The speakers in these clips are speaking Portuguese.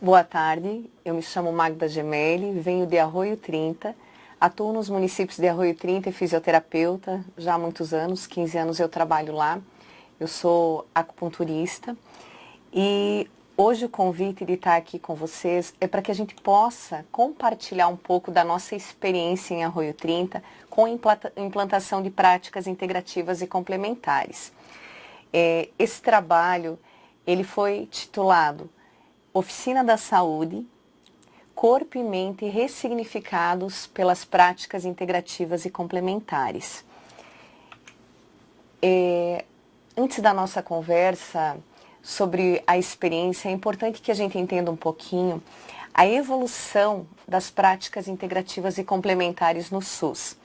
Boa tarde, eu me chamo Magda Gemelli, venho de Arroio 30, atuo nos municípios de Arroio 30 e fisioterapeuta já há muitos anos, 15 anos eu trabalho lá, eu sou acupunturista e hoje o convite de estar aqui com vocês é para que a gente possa compartilhar um pouco da nossa experiência em Arroio 30 com a implantação de práticas integrativas e complementares. Esse trabalho ele foi titulado Oficina da Saúde, Corpo e Mente Ressignificados pelas Práticas Integrativas e Complementares. Antes da nossa conversa sobre a experiência, é importante que a gente entenda um pouquinho a evolução das práticas integrativas e complementares no SUS.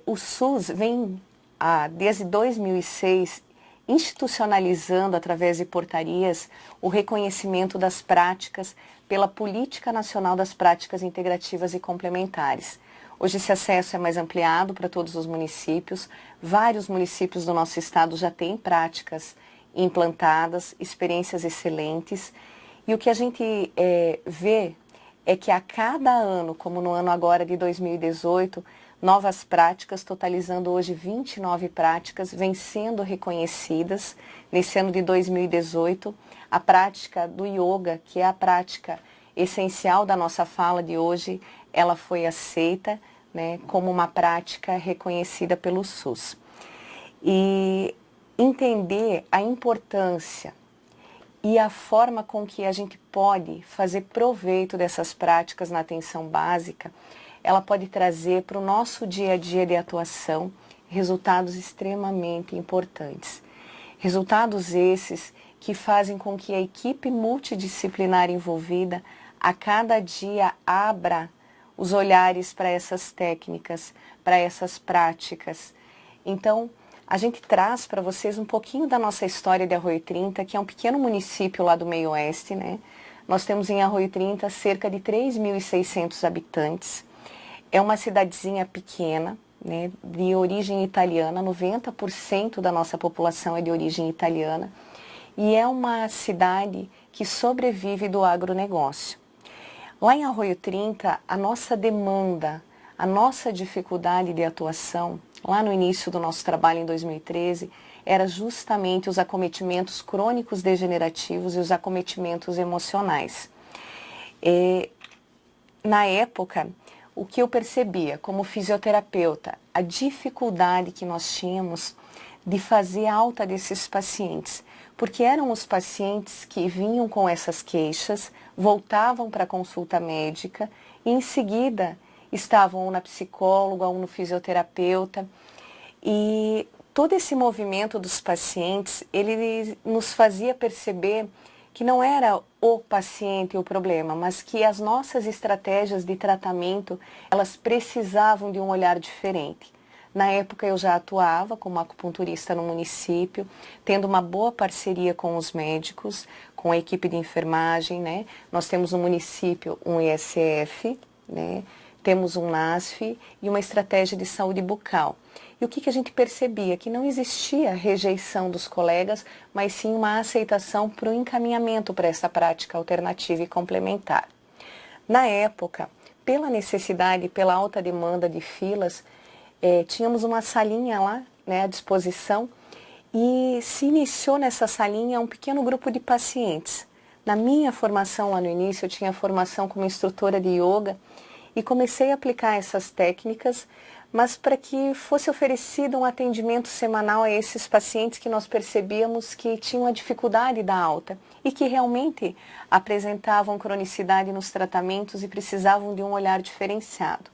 O SUS vem, desde 2006, institucionalizando, através de portarias, o reconhecimento das práticas pela Política Nacional das Práticas Integrativas e Complementares. Hoje esse acesso é mais ampliado para todos os municípios. Vários municípios do nosso estado já têm práticas implantadas, experiências excelentes. E o que a gente vê é que a cada ano, como no ano agora de 2018, novas práticas, totalizando hoje 29 práticas, vêm sendo reconhecidas. Nesse ano de 2018, a prática do yoga, que é a prática essencial da nossa fala de hoje, ela foi aceita, né, como uma prática reconhecida pelo SUS. E entender a importância e a forma com que a gente pode fazer proveito dessas práticas na atenção básica, ela pode trazer para o nosso dia a dia de atuação resultados extremamente importantes. Resultados esses que fazem com que a equipe multidisciplinar envolvida a cada dia abra os olhares para essas técnicas, para essas práticas. Então, a gente traz para vocês um pouquinho da nossa história de Arroio 30, que é um pequeno município lá do meio oeste, né? Nós temos em Arroio 30 cerca de 3.600 habitantes. É uma cidadezinha pequena, né, de origem italiana, 90% da nossa população é de origem italiana, e é uma cidade que sobrevive do agronegócio. Lá em Arroio 30, a nossa demanda, a nossa dificuldade de atuação, lá no início do nosso trabalho em 2013, era justamente os acometimentos crônicos degenerativos e os acometimentos emocionais. Na época, o que eu percebia como fisioterapeuta, a dificuldade que nós tínhamos de fazer alta desses pacientes, porque eram os pacientes que vinham com essas queixas, voltavam para a consulta médica e em seguida estavam ou na psicóloga ou no fisioterapeuta. E todo esse movimento dos pacientes, ele nos fazia perceber que não era o paciente o problema, mas que as nossas estratégias de tratamento, elas precisavam de um olhar diferente. Na época eu já atuava como acupunturista no município, tendo uma boa parceria com os médicos, com a equipe de enfermagem, né? Nós temos no município um ESF, né? Temos um NASF e uma estratégia de saúde bucal. E o que a gente percebia? Que não existia rejeição dos colegas, mas sim uma aceitação para o encaminhamento para essa prática alternativa e complementar. Na época, pela necessidade, pela alta demanda de filas, tínhamos uma salinha lá, né, à disposição, e se iniciou nessa salinha um pequeno grupo de pacientes. Na minha formação lá no início, eu tinha formação como instrutora de yoga e comecei a aplicar essas técnicas, mas para que fosse oferecido um atendimento semanal a esses pacientes que nós percebíamos que tinham a dificuldade da alta e que realmente apresentavam cronicidade nos tratamentos e precisavam de um olhar diferenciado.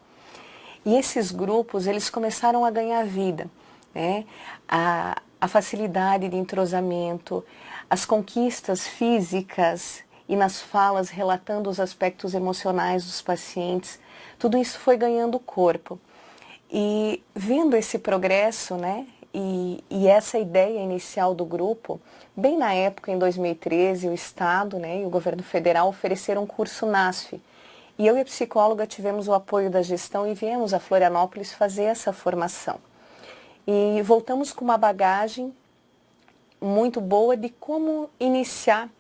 E esses grupos, eles começaram a ganhar vida, né? A facilidade de entrosamento, as conquistas físicas e nas falas relatando os aspectos emocionais dos pacientes, tudo isso foi ganhando corpo. E vendo esse progresso, né, e essa ideia inicial do grupo, bem na época, em 2013, o Estado, né, e o governo federal ofereceram um curso NASF. E eu e a psicóloga tivemos o apoio da gestão e viemos a Florianópolis fazer essa formação. E voltamos com uma bagagem muito boa de como iniciar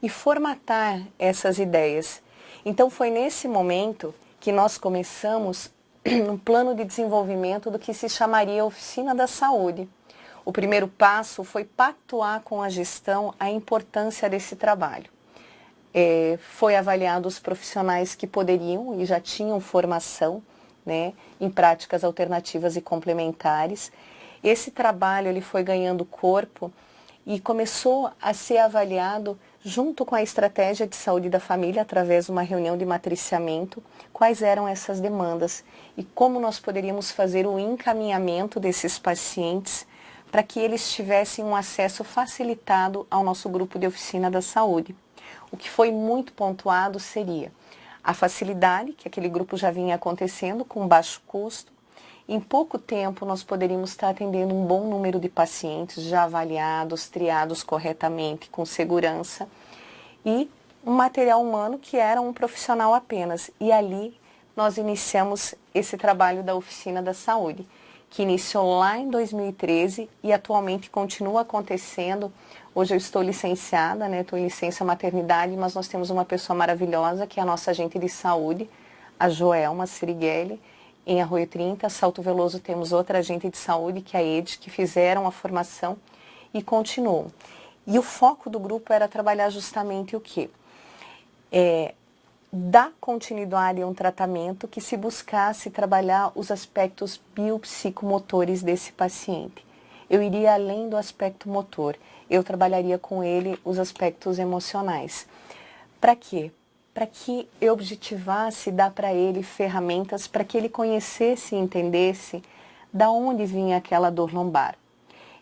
e formatar essas ideias. Então foi nesse momento que nós começamos um plano de desenvolvimento do que se chamaria Oficina da Saúde. O primeiro passo foi pactuar com a gestão a importância desse trabalho. Foi avaliado os profissionais que poderiam e já tinham formação, né, em práticas alternativas e complementares. Esse trabalho ele foi ganhando corpo e começou a ser avaliado junto com a estratégia de saúde da família, através de uma reunião de matriciamento, quais eram essas demandas e como nós poderíamos fazer o encaminhamento desses pacientes para que eles tivessem um acesso facilitado ao nosso grupo de oficina da saúde. O que foi muito pontuado seria a facilidade, que aquele grupo já vinha acontecendo com baixo custo. Em pouco tempo nós poderíamos estar atendendo um bom número de pacientes já avaliados, triados corretamente, com segurança, e um material humano que era um profissional apenas. E ali nós iniciamos esse trabalho da Oficina da Saúde, que iniciou lá em 2013 e atualmente continua acontecendo. Hoje eu estou licenciada, né? Estou em licença maternidade, mas nós temos uma pessoa maravilhosa que é a nossa agente de saúde, a Joelma Sirigueli, em Arroio 30. Salto Veloso temos outra agente de saúde, que é a Ed, que fizeram a formação e continuam. E o foco do grupo era trabalhar justamente o quê? Dar continuidade a um tratamento que se buscasse trabalhar os aspectos biopsicomotores desse paciente. Eu iria além do aspecto motor, eu trabalharia com ele os aspectos emocionais. Para quê? Para que eu objetivasse dar para ele ferramentas para que ele conhecesse e entendesse da onde vinha aquela dor lombar.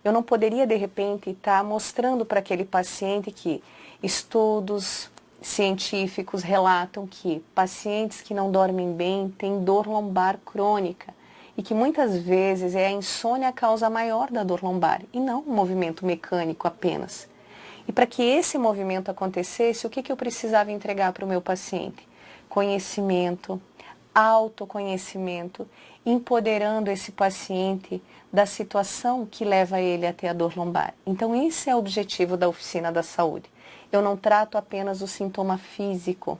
Eu não poderia, de repente, estar mostrando para aquele paciente que estudos científicos relatam que pacientes que não dormem bem têm dor lombar crônica e que muitas vezes é a insônia a causa maior da dor lombar e não um movimento mecânico apenas. E para que esse movimento acontecesse, o que eu precisava entregar para o meu paciente? Conhecimento, autoconhecimento, empoderando esse paciente da situação que leva ele até a dor lombar. Então esse é o objetivo da Oficina da Saúde. Eu não trato apenas o sintoma físico,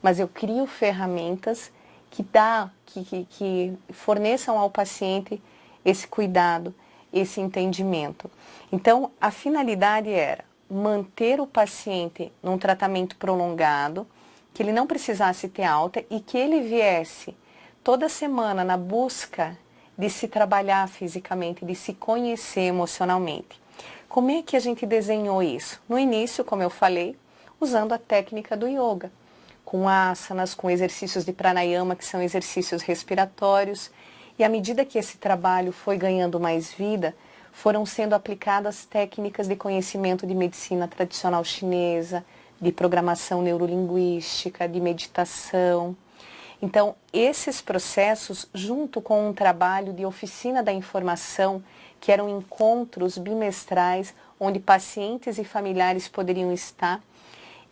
mas eu crio ferramentas que forneçam ao paciente esse cuidado, esse entendimento. Então, a finalidade era manter o paciente num tratamento prolongado, que ele não precisasse ter alta e que ele viesse toda semana na busca de se trabalhar fisicamente, de se conhecer emocionalmente. Como é que a gente desenhou isso? No início, como eu falei, usando a técnica do yoga, com asanas, com exercícios de pranayama, que são exercícios respiratórios. E à medida que esse trabalho foi ganhando mais vida, foram sendo aplicadas técnicas de conhecimento de medicina tradicional chinesa, de programação neurolinguística, de meditação. Então, esses processos, junto com um trabalho de oficina da informação, que eram encontros bimestrais, onde pacientes e familiares poderiam estar,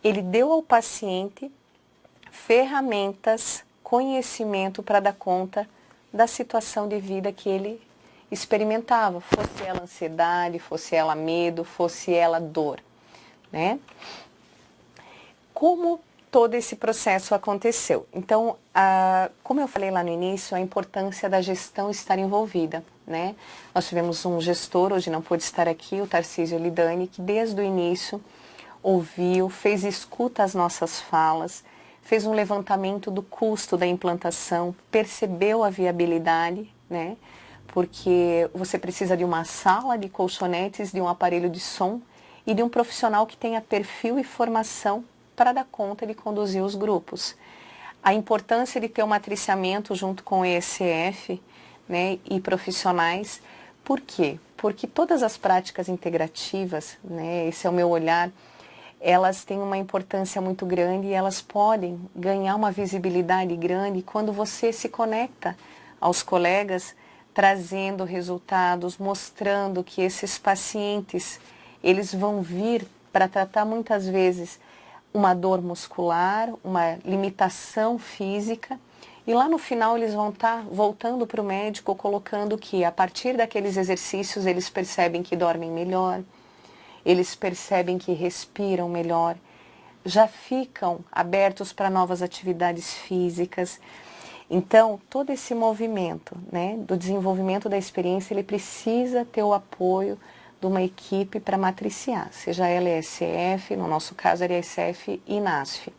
ele deu ao paciente ferramentas, conhecimento para dar conta da situação de vida que ele experimentava, fosse ela ansiedade, fosse ela medo, fosse ela dor, né? Como todo esse processo aconteceu? Então, como eu falei lá no início, a importância da gestão estar envolvida, né? Nós tivemos um gestor, hoje não pôde estar aqui, o Tarcísio Lidani, que desde o início ouviu, fez escuta às nossas falas, fez um levantamento do custo da implantação, percebeu a viabilidade, né? Porque você precisa de uma sala de colchonetes, de um aparelho de som e de um profissional que tenha perfil e formação para dar conta de conduzir os grupos. A importância de ter um matriciamento junto com o ESF, né, e profissionais. Por quê? Porque todas as práticas integrativas, né, esse é o meu olhar, elas têm uma importância muito grande e elas podem ganhar uma visibilidade grande quando você se conecta aos colegas, trazendo resultados, mostrando que esses pacientes, eles vão vir para tratar muitas vezes uma dor muscular, uma limitação física, e lá no final eles vão estar voltando para o médico colocando que a partir daqueles exercícios eles percebem que dormem melhor, eles percebem que respiram melhor, já ficam abertos para novas atividades físicas. Então, todo esse movimento, né, do desenvolvimento da experiência, ele precisa ter o apoio de uma equipe para matriciar, seja ela ESF, no nosso caso era ESF e NASF.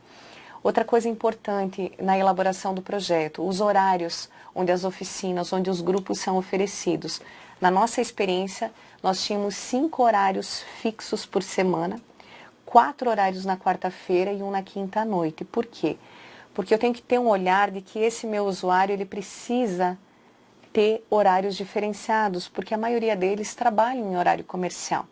Outra coisa importante na elaboração do projeto, os horários onde as oficinas, onde os grupos são oferecidos. Na nossa experiência, nós tínhamos 5 horários fixos por semana, 4 horários na quarta-feira e 1 na quinta-noite. Por quê? Porque eu tenho que ter um olhar de que esse meu usuário, ele precisa ter horários diferenciados, porque a maioria deles trabalham em horário comercial.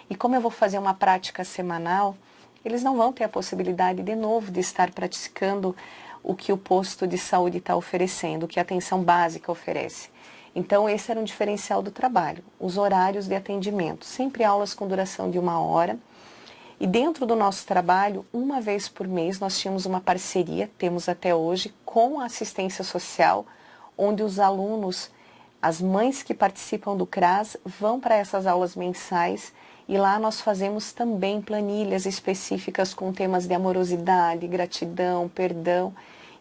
E como eu vou fazer uma prática semanal, eles não vão ter a possibilidade de novo de estar praticando o que o posto de saúde está oferecendo, o que a atenção básica oferece. Então esse era um diferencial do trabalho, os horários de atendimento, sempre aulas com duração de 1 hora. E dentro do nosso trabalho, uma vez por mês, nós tínhamos uma parceria, temos até hoje, com a assistência social, onde os alunos, as mães que participam do CRAS, vão para essas aulas mensais e lá nós fazemos também planilhas específicas com temas de amorosidade, gratidão, perdão,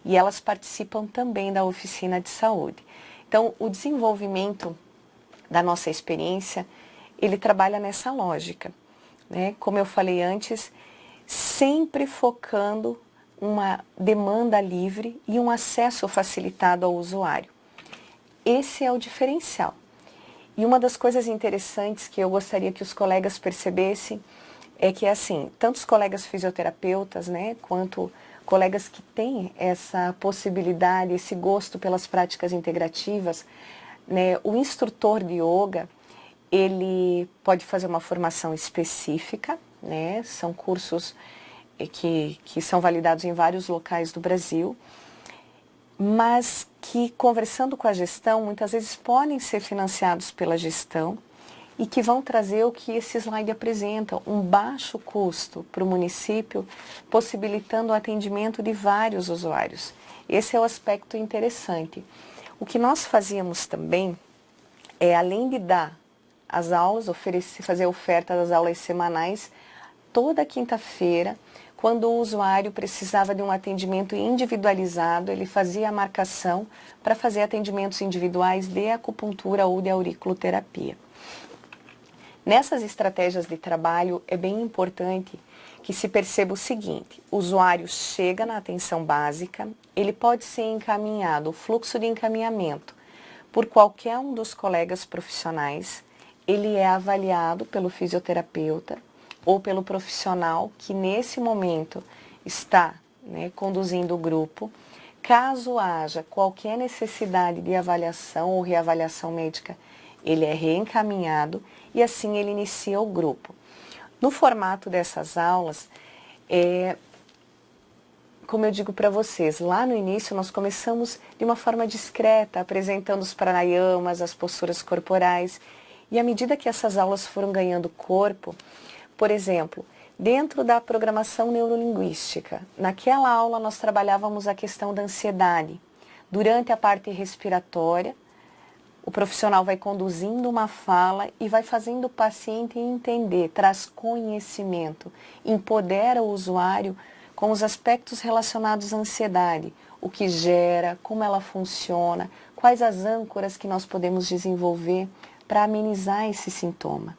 e elas participam também da oficina de saúde. Então, o desenvolvimento da nossa experiência, ele trabalha nessa lógica, né? Como eu falei antes, sempre focando uma demanda livre e um acesso facilitado ao usuário. Esse é o diferencial. E uma das coisas interessantes que eu gostaria que os colegas percebessem é que, assim, tanto os colegas fisioterapeutas, né, quanto colegas que têm essa possibilidade, esse gosto pelas práticas integrativas, né, o instrutor de yoga, ele pode fazer uma formação específica, né, são cursos que são validados em vários locais do Brasil, mas que, conversando com a gestão, muitas vezes podem ser financiados pela gestão e que vão trazer o que esse slide apresenta, um baixo custo para o município, possibilitando o atendimento de vários usuários. Esse é o aspecto interessante. O que nós fazíamos também é, além de dar as aulas, fazer a oferta das aulas semanais, toda quinta-feira, quando o usuário precisava de um atendimento individualizado, ele fazia a marcação para fazer atendimentos individuais de acupuntura ou de auriculoterapia. Nessas estratégias de trabalho, é bem importante que se perceba o seguinte: o usuário chega na atenção básica, ele pode ser encaminhado, o fluxo de encaminhamento, por qualquer um dos colegas profissionais, ele é avaliado pelo fisioterapeuta ou pelo profissional que nesse momento está, né, conduzindo o grupo. Caso haja qualquer necessidade de avaliação ou reavaliação médica, ele é reencaminhado e assim ele inicia o grupo. No formato dessas aulas, como eu digo para vocês, lá no início nós começamos de uma forma discreta, apresentando os pranayamas, as posturas corporais, e à medida que essas aulas foram ganhando corpo, por exemplo, dentro da programação neurolinguística, naquela aula nós trabalhávamos a questão da ansiedade. Durante a parte respiratória, o profissional vai conduzindo uma fala e vai fazendo o paciente entender, traz conhecimento, empodera o usuário com os aspectos relacionados à ansiedade, o que gera, como ela funciona, quais as âncoras que nós podemos desenvolver para amenizar esse sintoma.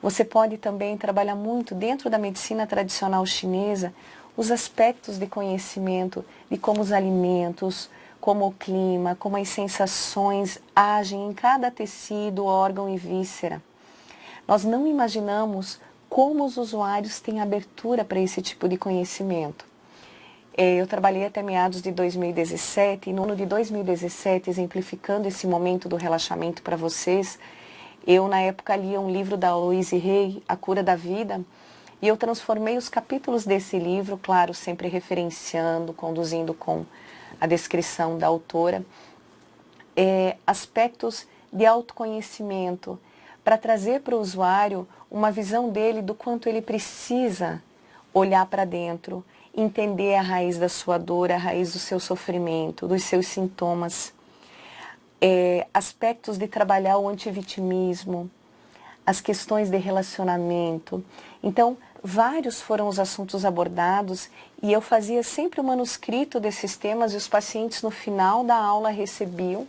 Você pode também trabalhar muito dentro da medicina tradicional chinesa os aspectos de conhecimento de como os alimentos, como o clima, como as sensações agem em cada tecido, órgão e víscera. Nós não imaginamos como os usuários têm abertura para esse tipo de conhecimento. Eu trabalhei até meados de 2017 e no ano de 2017, exemplificando esse momento do relaxamento para vocês, eu na época lia um livro da Louise Hay, A Cura da Vida, e eu transformei os capítulos desse livro, claro, sempre referenciando, conduzindo com a descrição da autora, aspectos de autoconhecimento, para trazer para o usuário uma visão dele do quanto ele precisa olhar para dentro, entender a raiz da sua dor, a raiz do seu sofrimento, dos seus sintomas. Aspectos de trabalhar o antivitimismo, as questões de relacionamento. Então, vários foram os assuntos abordados e eu fazia sempre o manuscrito desses temas e os pacientes no final da aula recebiam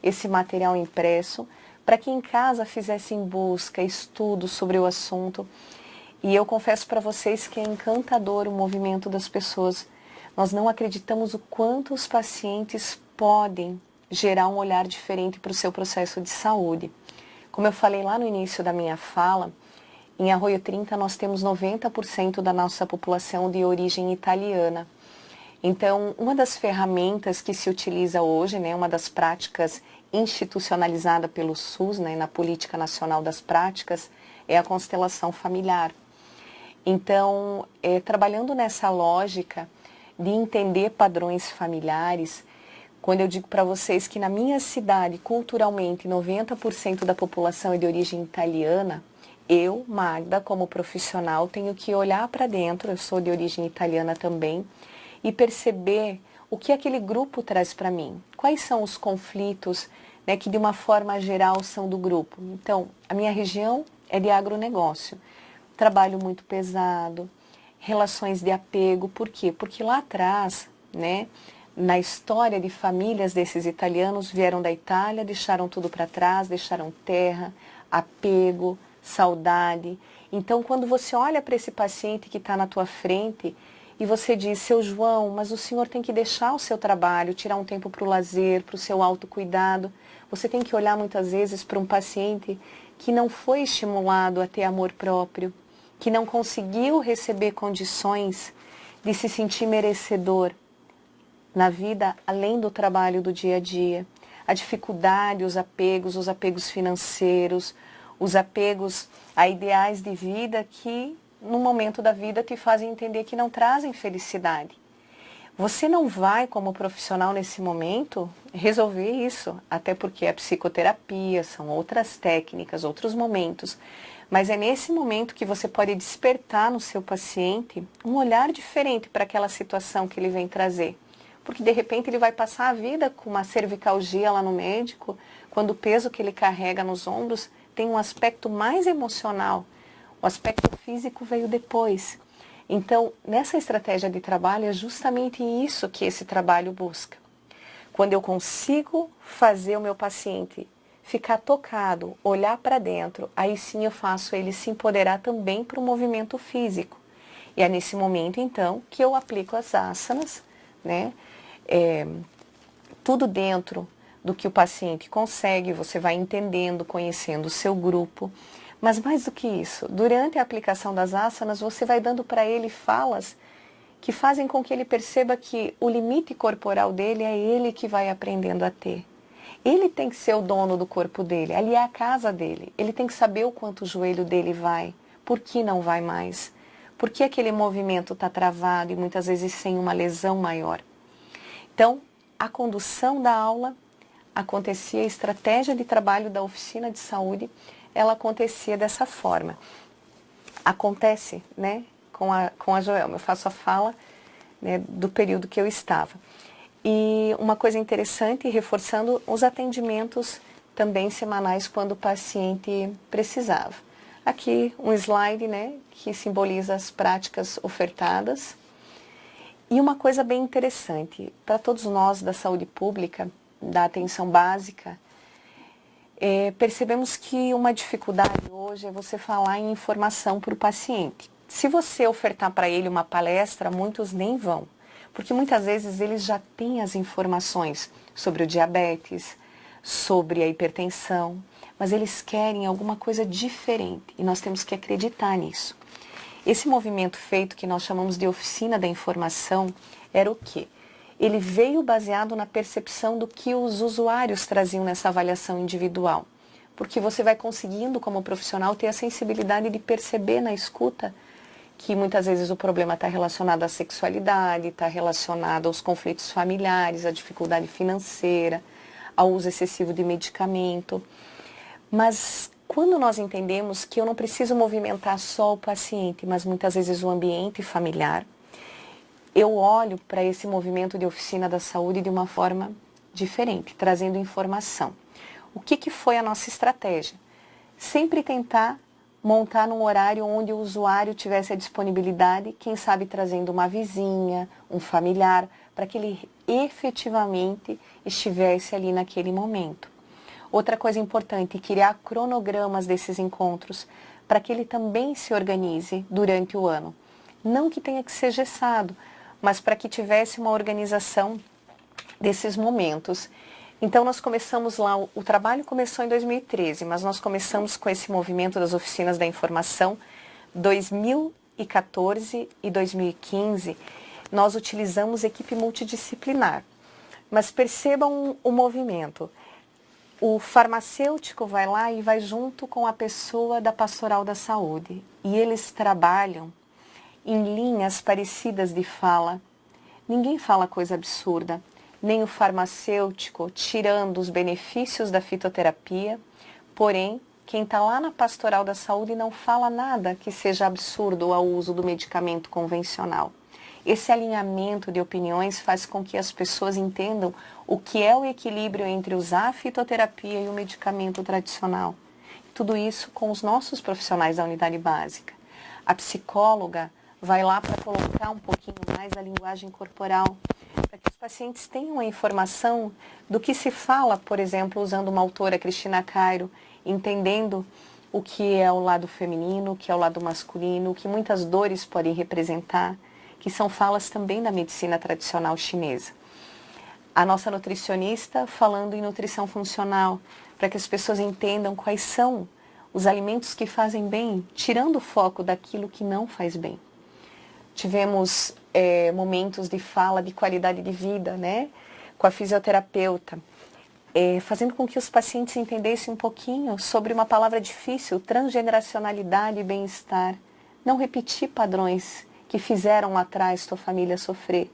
esse material impresso para que em casa fizessem busca, estudo sobre o assunto. E eu confesso para vocês que é encantador o movimento das pessoas. Nós não acreditamos o quanto os pacientes podem gerar um olhar diferente para o seu processo de saúde. Como eu falei lá no início da minha fala, em Arroio 30 nós temos 90% da nossa população de origem italiana. Então, uma das ferramentas que se utiliza hoje, né, uma das práticas institucionalizada pelo SUS, né, na Política Nacional das Práticas, é a constelação familiar. Então, trabalhando nessa lógica de entender padrões familiares, quando eu digo para vocês que na minha cidade, culturalmente, 90% da população é de origem italiana, eu, Magda, como profissional, tenho que olhar para dentro, eu sou de origem italiana também, e perceber o que aquele grupo traz para mim. Quais são os conflitos, né, que de uma forma geral são do grupo. Então, a minha região é de agronegócio. Trabalho muito pesado, relações de apego. Por quê? Porque lá atrás, né, na história de famílias desses italianos, vieram da Itália, deixaram tudo para trás, deixaram terra, apego, saudade. Então, quando você olha para esse paciente que está na tua frente e você diz, seu João, mas o senhor tem que deixar o seu trabalho, tirar um tempo para o lazer, para o seu autocuidado. Você tem que olhar muitas vezes para um paciente que não foi estimulado a ter amor próprio, que não conseguiu receber condições de se sentir merecedor na vida além do trabalho do dia a dia. A dificuldade, os apegos financeiros, os apegos a ideais de vida que no momento da vida te fazem entender que não trazem felicidade. Você não vai, como profissional nesse momento, resolver isso, até porque a psicoterapia, são outras técnicas, outros momentos. Mas é nesse momento que você pode despertar no seu paciente um olhar diferente para aquela situação que ele vem trazer. Porque de repente ele vai passar a vida com uma cervicalgia lá no médico, quando o peso que ele carrega nos ombros tem um aspecto mais emocional. O aspecto físico veio depois. Então, nessa estratégia de trabalho, é justamente isso que esse trabalho busca. Quando eu consigo fazer o meu paciente ficar tocado, olhar para dentro, aí sim eu faço ele se empoderar também para o movimento físico. E é nesse momento, então, que eu aplico as asanas, né? Tudo dentro do que o paciente consegue, você vai entendendo, conhecendo o seu grupo. Mas mais do que isso, durante a aplicação das asanas, você vai dando para ele falas que fazem com que ele perceba que o limite corporal dele é ele que vai aprendendo a ter. Ele tem que ser o dono do corpo dele, ali é a casa dele. Ele tem que saber o quanto o joelho dele vai, por que não vai mais, por que aquele movimento está travado e muitas vezes sem uma lesão maior. Então, a condução da aula acontecia, a estratégia de trabalho da oficina de saúde, ela acontecia dessa forma. Acontece, né, com a Joelma. Eu faço a fala, né, do período que eu estava. E uma coisa interessante, reforçando os atendimentos também semanais quando o paciente precisava. Aqui um slide, né, que simboliza as práticas ofertadas. E uma coisa bem interessante, para todos nós da saúde pública, da atenção básica, percebemos que uma dificuldade hoje é você falar em informação para o paciente. Se você ofertar para ele uma palestra, muitos nem vão, porque muitas vezes eles já têm as informações sobre o diabetes, sobre a hipertensão, mas eles querem alguma coisa diferente e nós temos que acreditar nisso. Esse movimento feito, que nós chamamos de oficina da informação, era o quê? Ele veio baseado na percepção do que os usuários traziam nessa avaliação individual. Porque você vai conseguindo, como profissional, ter a sensibilidade de perceber na escuta que muitas vezes o problema está relacionado à sexualidade, está relacionado aos conflitos familiares, à dificuldade financeira, ao uso excessivo de medicamento. Mas quando nós entendemos que eu não preciso movimentar só o paciente, mas muitas vezes o ambiente familiar, eu olho para esse movimento de oficina da saúde de uma forma diferente, trazendo informação. O que foi a nossa estratégia? Sempre tentar montar num horário onde o usuário tivesse a disponibilidade, quem sabe trazendo uma vizinha, um familiar, para que ele efetivamente estivesse ali naquele momento. Outra coisa importante, criar cronogramas desses encontros, para que ele também se organize durante o ano. Não que tenha que ser engessado, mas para que tivesse uma organização desses momentos. Então nós começamos lá, o trabalho começou em 2013, mas nós começamos com esse movimento das oficinas da informação 2014 e 2015, nós utilizamos equipe multidisciplinar. Mas percebam o movimento. O farmacêutico vai lá e vai junto com a pessoa da pastoral da saúde. E eles trabalham em linhas parecidas de fala. Ninguém fala coisa absurda. Nem o farmacêutico tirando os benefícios da fitoterapia. Porém, quem está lá na pastoral da saúde não fala nada que seja absurdo ao uso do medicamento convencional. Esse alinhamento de opiniões faz com que as pessoas entendam o que é o equilíbrio entre usar a fitoterapia e o medicamento tradicional. Tudo isso com os nossos profissionais da unidade básica. A psicóloga vai lá para colocar um pouquinho mais a linguagem corporal, para que os pacientes tenham a informação do que se fala, por exemplo, usando uma autora, Cristina Cairo, entendendo o que é o lado feminino, o que é o lado masculino, o que muitas dores podem representar, que são falas também da medicina tradicional chinesa. A nossa nutricionista falando em nutrição funcional, para que as pessoas entendam quais são os alimentos que fazem bem, tirando o foco daquilo que não faz bem. Tivemos momentos de fala de qualidade de vida, né, com a fisioterapeuta, fazendo com que os pacientes entendessem um pouquinho sobre uma palavra difícil, transgeneracionalidade e bem-estar. Não repetir padrões que fizeram lá atrás tua família sofrer.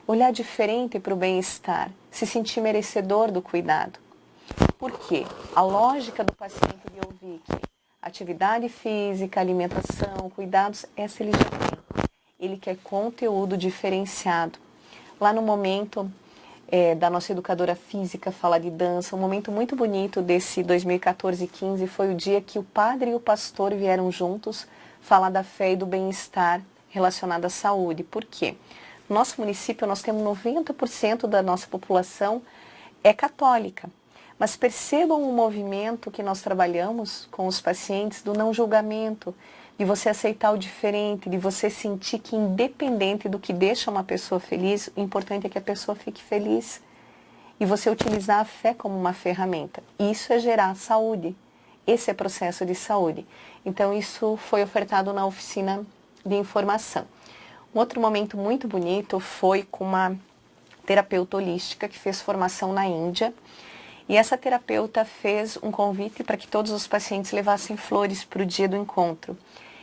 Olhar diferente para o bem-estar, se sentir merecedor do cuidado. Por quê? A lógica do paciente de ouvir que atividade física, alimentação, cuidados, essa ele já tem. Ele quer conteúdo diferenciado. Lá no momento da nossa educadora física falar de dança, um momento muito bonito desse 2014 e 15 foi o dia que o padre e o pastor vieram juntos falar da fé e do bem-estar relacionado à saúde. Por quê? No nosso município nós temos 90% da nossa população é católica. Mas percebam o movimento que nós trabalhamos com os pacientes do não julgamento, de você aceitar o diferente, de você sentir que independente do que deixa uma pessoa feliz, o importante é que a pessoa fique feliz. E você utilizar a fé como uma ferramenta. Isso é gerar saúde. Esse é processo de saúde. Então isso foi ofertado na oficina de informação. Um outro momento muito bonito foi com uma terapeuta holística que fez formação na Índia. E essa terapeuta fez um convite para que todos os pacientes levassem flores para o dia do encontro.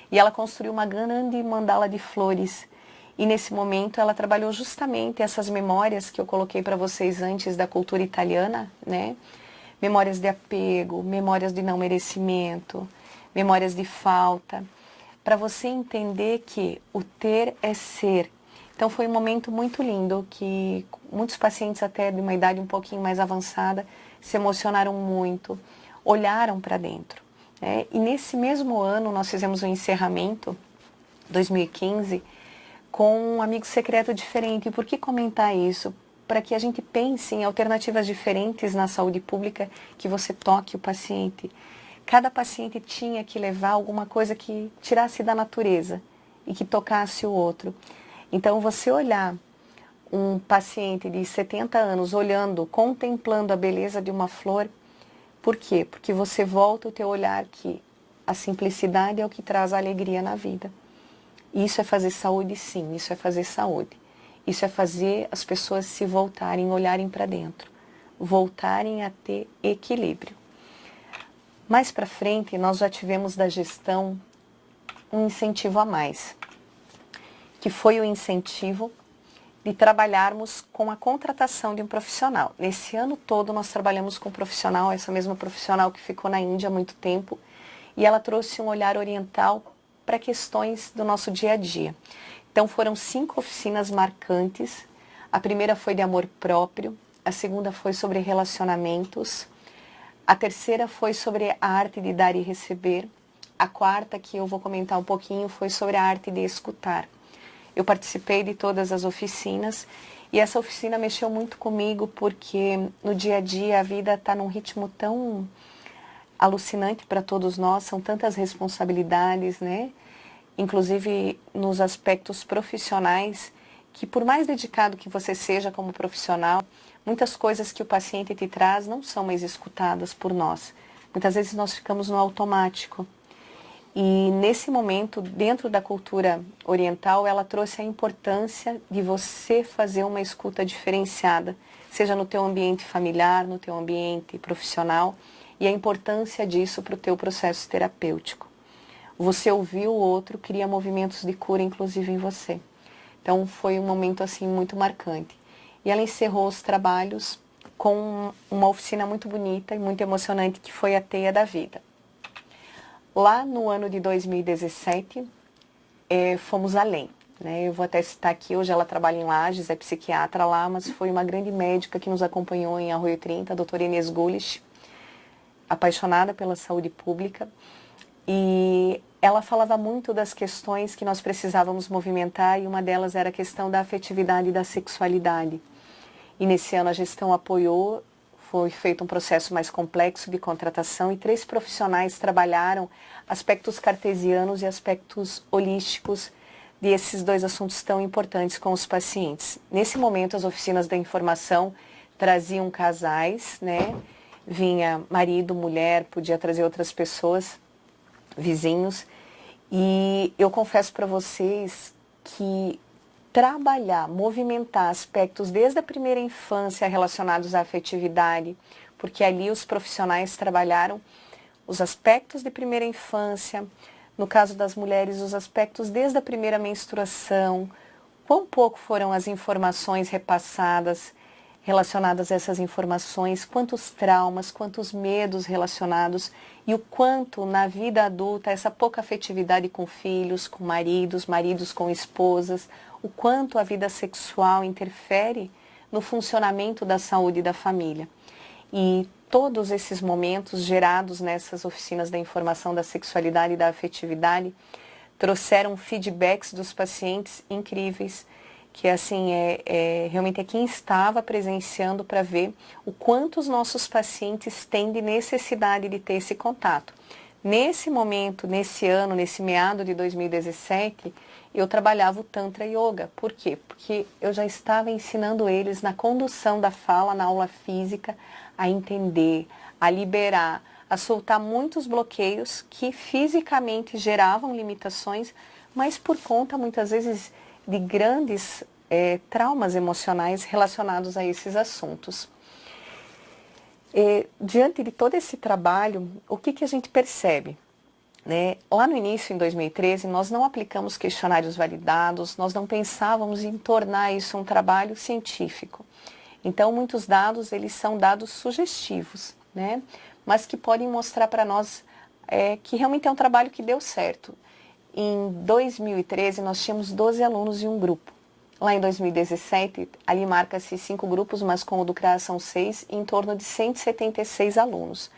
E ela construiu uma grande mandala de flores. E nesse momento ela trabalhou justamente essas memórias que eu coloquei para vocês antes da cultura italiana, né? Memórias de apego, memórias de não merecimento, memórias de falta, para você entender que o ter é ser. Então foi um momento muito lindo que muitos pacientes até de uma idade um pouquinho mais avançada se emocionaram muito, olharam para dentro. E nesse mesmo ano nós fizemos um encerramento, 2015, com um amigo secreto diferente. E por que comentar isso? Para que a gente pense em alternativas diferentes na saúde pública, que você toque o paciente. Cada paciente tinha que levar alguma coisa que tirasse da natureza e que tocasse o outro. Então você olhar um paciente de 70 anos olhando, contemplando a beleza de uma flor, por quê? Porque você volta o teu olhar que a simplicidade é o que traz a alegria na vida. Isso é fazer saúde, sim, isso é fazer saúde. Isso é fazer as pessoas se voltarem, olharem para dentro, voltarem a ter equilíbrio. Mais para frente, nós já tivemos da gestão um incentivo a mais, que foi o incentivo de trabalharmos com a contratação de um profissional. Nesse ano todo nós trabalhamos com um profissional, essa mesma profissional que ficou na Índia há muito tempo, e ela trouxe um olhar oriental para questões do nosso dia a dia. Então foram 5 oficinas marcantes. A primeira foi de amor próprio, a segunda foi sobre relacionamentos, a terceira foi sobre a arte de dar e receber, a quarta, que eu vou comentar um pouquinho, foi sobre a arte de escutar. Eu participei de todas as oficinas e essa oficina mexeu muito comigo porque no dia a dia a vida está num ritmo tão alucinante para todos nós, são tantas responsabilidades, né? Inclusive nos aspectos profissionais, que por mais dedicado que você seja como profissional, muitas coisas que o paciente te traz não são mais escutadas por nós. Muitas vezes nós ficamos no automático. E nesse momento, dentro da cultura oriental, ela trouxe a importância de você fazer uma escuta diferenciada, seja no teu ambiente familiar, no teu ambiente profissional, e a importância disso para o teu processo terapêutico. Você ouvir o outro cria movimentos de cura, inclusive em você. Então foi um momento assim muito marcante. E ela encerrou os trabalhos com uma oficina muito bonita e muito emocionante, que foi a Teia da Vida. Lá no ano de 2017, fomos além, né? Eu vou até citar aqui, hoje ela trabalha em Lages, é psiquiatra lá, mas foi uma grande médica que nos acompanhou em Arroio 30, a doutora Inês Gulich, apaixonada pela saúde pública. E ela falava muito das questões que nós precisávamos movimentar, e uma delas era a questão da afetividade e da sexualidade. E nesse ano a gestão apoiou, foi feito um processo mais complexo de contratação e 3 profissionais trabalharam aspectos cartesianos e aspectos holísticos desses 2 assuntos tão importantes com os pacientes. Nesse momento, as oficinas da informação traziam casais, né? Vinha marido, mulher, podia trazer outras pessoas, vizinhos. E eu confesso para vocês que trabalhar, movimentar aspectos desde a primeira infância relacionados à afetividade, porque ali os profissionais trabalharam os aspectos de primeira infância, no caso das mulheres, os aspectos desde a primeira menstruação, quão pouco foram as informações repassadas relacionadas a essas informações, quantos traumas, quantos medos relacionados e o quanto na vida adulta essa pouca afetividade com filhos, com maridos com esposas, o quanto a vida sexual interfere no funcionamento da saúde da família. E todos esses momentos gerados nessas oficinas da informação da sexualidade e da afetividade trouxeram feedbacks dos pacientes incríveis, que assim realmente é quem estava presenciando para ver o quanto os nossos pacientes têm de necessidade de ter esse contato. Nesse momento, nesse ano, nesse meado de 2017, eu trabalhava o Tantra Yoga. Por quê? Porque eu já estava ensinando eles na condução da fala, na aula física, a entender, a liberar, a soltar muitos bloqueios que fisicamente geravam limitações, mas por conta, muitas vezes, de grandes traumas emocionais relacionados a esses assuntos. Diante de todo esse trabalho, o que a gente percebe? Né? Lá no início, em 2013, nós não aplicamos questionários validados, nós não pensávamos em tornar isso um trabalho científico. Então, muitos dados, eles são dados sugestivos, né? Mas que podem mostrar para nós que realmente é um trabalho que deu certo. Em 2013, nós tínhamos 12 alunos em um grupo. Lá em 2017, ali marca-se 5 grupos, mas com o do CRAA são 6, em torno de 176 alunos.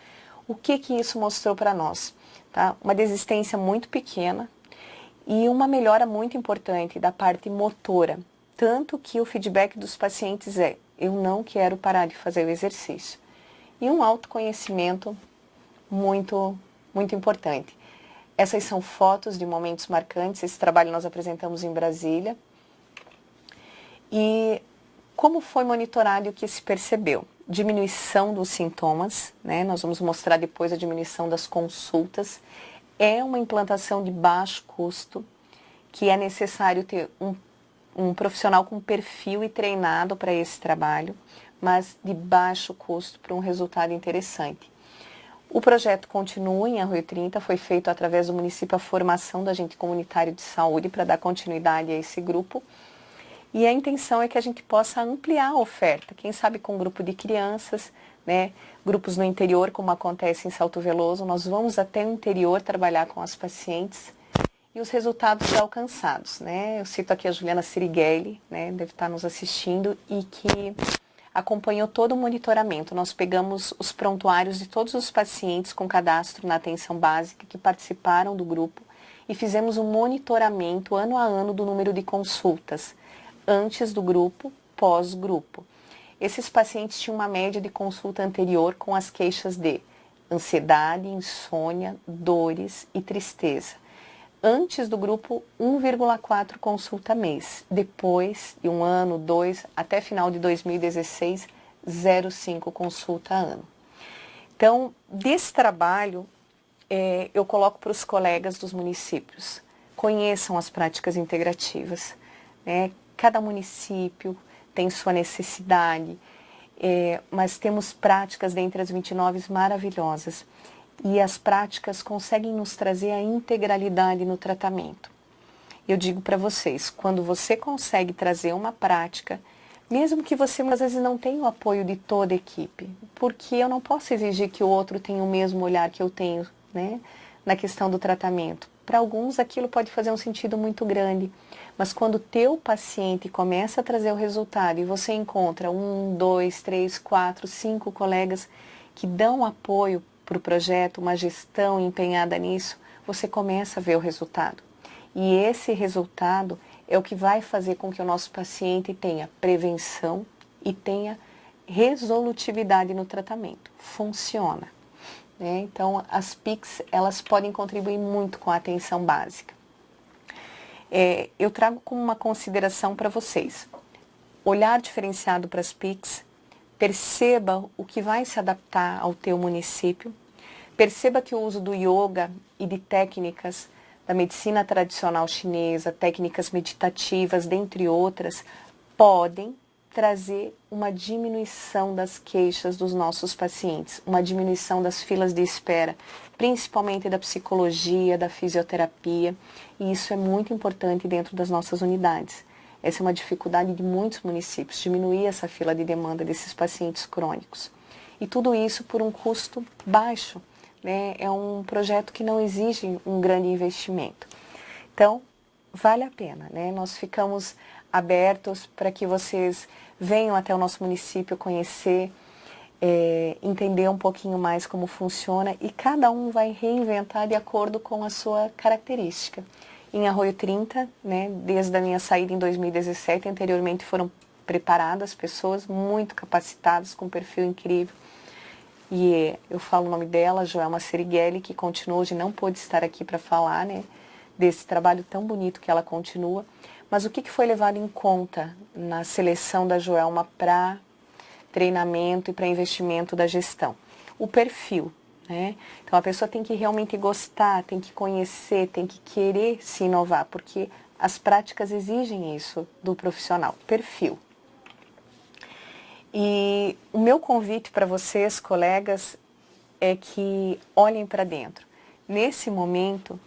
O que isso mostrou para nós? Tá? Uma desistência muito pequena e uma melhora muito importante da parte motora. Tanto que o feedback dos pacientes eu não quero parar de fazer o exercício. E um autoconhecimento muito, muito importante. Essas são fotos de momentos marcantes, esse trabalho nós apresentamos em Brasília. E como foi monitorado e o que se percebeu? Diminuição dos sintomas, né? Nós vamos mostrar depois a diminuição das consultas. É uma implantação de baixo custo, que é necessário ter um profissional com perfil e treinado para esse trabalho, mas de baixo custo para um resultado interessante. O projeto continua em Arroio 30, foi feito através do município a formação do agente comunitário de saúde para dar continuidade a esse grupo. E a intenção é que a gente possa ampliar a oferta, quem sabe com um grupo de crianças, né? Grupos no interior, como acontece em Salto Veloso, nós vamos até o interior trabalhar com as pacientes e os resultados já alcançados, né? Eu cito aqui a Juliana Sirighelli, né? Deve estar nos assistindo, e que acompanhou todo o monitoramento. Nós pegamos os prontuários de todos os pacientes com cadastro na atenção básica que participaram do grupo e fizemos um monitoramento ano a ano do número de consultas, antes do grupo, pós-grupo. Esses pacientes tinham uma média de consulta anterior com as queixas de ansiedade, insônia, dores e tristeza. Antes do grupo, 1,4 consulta mês. Depois de um ano, 2, até final de 2016, 0,5 consulta ano. Então, desse trabalho, eu coloco para os colegas dos municípios. Conheçam as práticas integrativas. Cada município tem sua necessidade, mas temos práticas dentre as 29 maravilhosas. E as práticas conseguem nos trazer a integralidade no tratamento. Eu digo para vocês, quando você consegue trazer uma prática, mesmo que você às vezes não tenha o apoio de toda a equipe, porque eu não posso exigir que o outro tenha o mesmo olhar que eu tenho, né, na questão do tratamento. Para alguns aquilo pode fazer um sentido muito grande, mas quando o teu paciente começa a trazer o resultado e você encontra 1, 2, 3, 4, 5 colegas que dão apoio para o projeto, uma gestão empenhada nisso, você começa a ver o resultado. E esse resultado é o que vai fazer com que o nosso paciente tenha prevenção e tenha resolutividade no tratamento. Funciona. Então, as PICs, elas podem contribuir muito com a atenção básica. Eu trago como uma consideração para vocês. Olhar diferenciado para as PICs, perceba o que vai se adaptar ao teu município. Perceba que o uso do yoga e de técnicas da medicina tradicional chinesa, técnicas meditativas, dentre outras, podem trazer uma diminuição das queixas dos nossos pacientes, uma diminuição das filas de espera, principalmente da psicologia, da fisioterapia, e isso é muito importante dentro das nossas unidades. Essa é uma dificuldade de muitos municípios, diminuir essa fila de demanda desses pacientes crônicos. E tudo isso por um custo baixo, É um projeto que não exige um grande investimento. Então, vale a pena, Nós ficamos abertos para que vocês venham até o nosso município conhecer, entender um pouquinho mais como funciona e cada um vai reinventar de acordo com a sua característica. Em Arroio 30, desde a minha saída em 2017, anteriormente foram preparadas pessoas muito capacitadas, com um perfil incrível. E eu falo o nome dela, Joelma Serighelli, que continua hoje, não pôde estar aqui para falar, desse trabalho tão bonito que ela continua. Mas o que foi levado em conta na seleção da Joelma para treinamento e para investimento da gestão? O perfil, Então a pessoa tem que realmente gostar, tem que conhecer, tem que querer se inovar, porque as práticas exigem isso do profissional, perfil. E o meu convite para vocês, colegas, é que olhem para dentro. Nesse momento,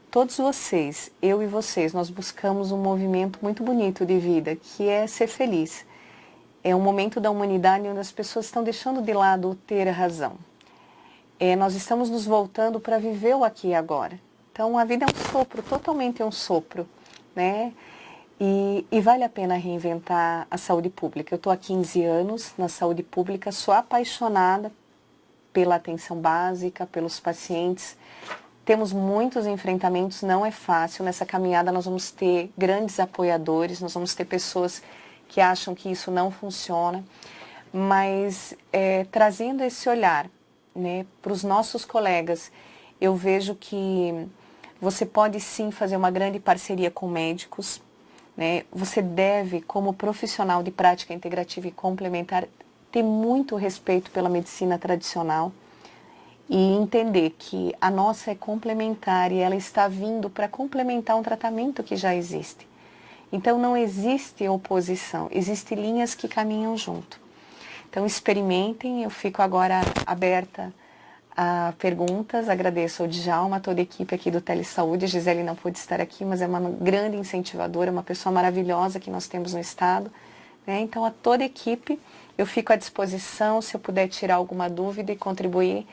todos vocês, eu e vocês, nós buscamos um movimento muito bonito de vida, que é ser feliz. É um momento da humanidade onde as pessoas estão deixando de lado o ter a razão. Nós estamos nos voltando para viver o aqui e agora. Então, a vida é um sopro, totalmente um sopro, E vale a pena reinventar a saúde pública. Eu estou há 15 anos na saúde pública, sou apaixonada pela atenção básica, pelos pacientes. Temos muitos enfrentamentos, não é fácil. Nessa caminhada nós vamos ter grandes apoiadores, nós vamos ter pessoas que acham que isso não funciona, mas trazendo esse olhar para os nossos colegas, eu vejo que você pode sim fazer uma grande parceria com médicos. Você deve, como profissional de prática integrativa e complementar, ter muito respeito pela medicina tradicional e entender que a nossa é complementar e ela está vindo para complementar um tratamento que já existe. Então não existe oposição, existem linhas que caminham junto. Então experimentem, eu fico agora aberta a perguntas, agradeço ao Djalma, a toda a equipe aqui do Telesaúde. A Gisele não pôde estar aqui, mas é uma grande incentivadora, uma pessoa maravilhosa que nós temos no estado. Então, a toda a equipe, eu fico à disposição, se eu puder tirar alguma dúvida e contribuir.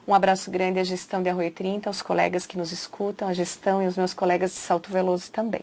Um abraço grande à gestão de Arroio 30, aos colegas que nos escutam, a gestão e os meus colegas de Salto Veloso também.